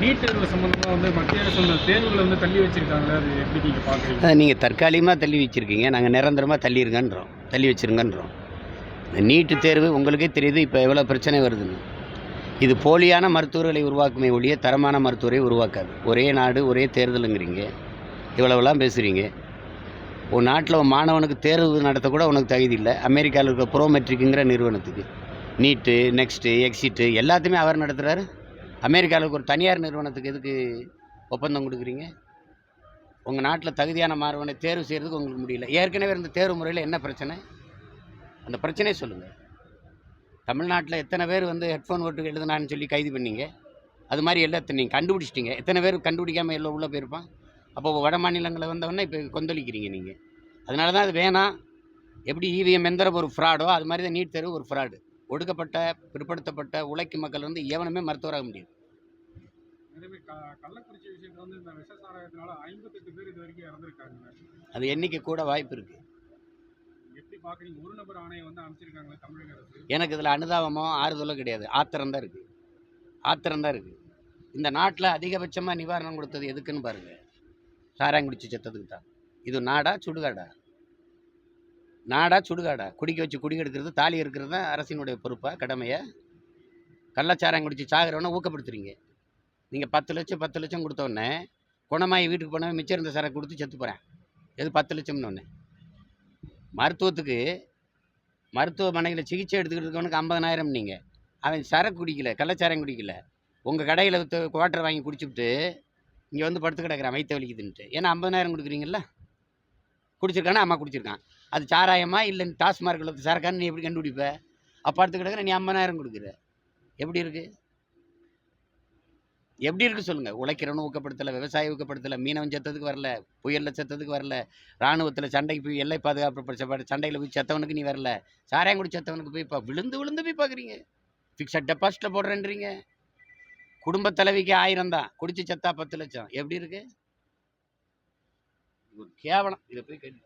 NEET தேர்வு சம்பந்தமாக மத்திய அரசு தேர்வுகளை தள்ளி வச்சிருக்காங்களே, அது எப்படி நீங்கள் பார்க்குறீங்க? நீங்கள் தற்காலிகமாக தள்ளி வச்சுருக்கீங்க, நாங்கள் நிரந்தரமாக தள்ளி வச்சுருங்கன்றோம். இந்த நீட்டு தேர்வு உங்களுக்கே தெரியுது இப்போ எவ்வளோ பிரச்சனை வருதுன்னு. இது போலியான மருத்துவர்களை உருவாக்குமே ஒழிய தரமான மருத்துவரை உருவாக்காது. ஒரே நாடு ஒரே தேர்தலுங்கிறீங்க, இவ்வளவெல்லாம் பேசுகிறீங்க. ஒரு நாட்டில் ஒரு மாணவனுக்கு தேர்வு நடத்த கூட உனக்கு தகுதி இல்லை. அமெரிக்காவில் இருக்க ப்ரோமெட்ரிக்குங்கிற நிறுவனத்துக்கு நீட்டு, நெக்ஸ்ட்டு, எக்ஸிட்டு எல்லாத்தையுமே அவர் நடத்துகிறாரு. அமெரிக்காவுக்கு ஒரு தனியார் நிறுவனத்துக்கு எதுக்கு ஒப்பந்தம் கொடுக்குறீங்க? உங்கள் நாட்டில் தகுதியான மாணவனை தேர்வு செய்கிறதுக்கு உங்களுக்கு முடியல. ஏற்கனவே இருந்த தேர்வு முறையில் என்ன பிரச்சனை? அந்த பிரச்சனையை சொல்லுங்கள். தமிழ்நாட்டில் எத்தனை பேர் ஹெட்ஃபோன் ஓட்டு எழுதுனான்னு சொல்லி கைது பண்ணீங்க? அது மாதிரி எல்லாத்தையும் நீங்கள் கண்டுபிடிச்சிட்டிங்க. எத்தனை பேர் கண்டுபிடிக்காமல் எல்லாம் உள்ளே போயிருப்பான்? அப்போ வட மாநிலங்களில் வந்தவொடனே இப்போ கொந்தளிக்கிறீங்க நீங்கள். அதனால தான் அது வேணாம். எப்படி இவிஎம் எந்திரம் ஒரு ஃப்ராடோ அது மாதிரி தான் நீட் தேர்வு ஒரு ஃப்ராடு. ஒடுக்கப்பட்ட, பிற்படுத்தப்பட்ட, உழைக்கும் மக்கள் எவனுமே மருத்துவராக முடியாது. கள்ளக்குறிச்சி விஷயத்தில் இந்த விஷ சாராயத்தினால 58 பேர் இது வரைக்கும் இறந்துருக்காங்க. அது எண்ணிக்கை கூட வாய்ப்பு இருக்குது. எப்படி பார்க்குறீங்க? ஒரு நபர் ஆணையை அமைச்சிருக்காங்களே தமிழக அரசு. எனக்கு இதில் அனுதாபமோ ஆறுதலோ கிடையாது. ஆத்திரம் தான் இருக்குது. இந்த நாட்டில் அதிகபட்சமாக நிவாரணம் கொடுத்தது எதுக்குன்னு பாருங்கள். சாராயங்குடிச்சு செத்ததுக்கு தான். இது நாடா சுடுகாடா? குடிக்க வச்சு குடிக்கெடுக்கிறது, தாலி இருக்கிறது தான் அரசினுடைய பொறுப்பாக, கடமையை. கள்ளச்சாராயம் குடிச்சு சாகிறவனை ஊக்கப்படுத்துறீங்க. நீங்கள் 10 லட்சம் கொடுத்தோடனே குணமாயி வீட்டுக்கு போனவன் மிச்சம் இருந்த சரக்கு கொடுத்து செத்து போகிறேன். எது 10 லட்சம்னு ஒன்று? மருத்துவமனையில் சிகிச்சை எடுத்துக்கிட்டு 50,000 நீங்கள். அவன் சரக்கு குடிக்கல, கள்ளச்சாராயம் குடிக்கல, உங்கள் கடையில் குவார்ட்டர் வாங்கி குடிச்சுட்டு இங்கே படுத்து கிடக்கிறான் வயிற்று வலிக்குதுன்ட்டு. ஏன்னா 50,000 கொடுக்குறீங்களா? குடிச்சிருக்கானா? அம்மா குடிச்சிருக்கான். அது சாராயமா இல்லை டாஸ்மார்க்கில் சரக்கான்னு நீ எப்படி கண்டுபிடிப்ப? அப்போ படுத்து கிடக்கிற, நீ 50,000 கொடுக்குற. எப்படி இருக்குது சொல்லுங்கள்? உழைக்கிறவனும் ஊக்கப்படுத்தலை, விவசாய ஊக்கப்படுத்தலை, மீனவன் செத்ததுக்கு வரல, புயலில் செத்ததுக்கு வரல, இராணுவத்தில் சண்டைக்கு போய் எல்லை பாதுகாப்பு சண்டையில் போய் செத்தவனுக்கு நீ வரல, சாராயம் குடி செத்தவனுக்கு போய் இப்போ விழுந்து போய் பார்க்குறீங்க. ஃபிக்ஸட் டெபாசிட்டில் போடுறேன்றீங்க. குடும்ப தலைவிக்கு 1000 தான், குடிச்சு செத்தா 10 லட்சம். எப்படி இருக்கு? கேவலம். இதை போய் கேள்வி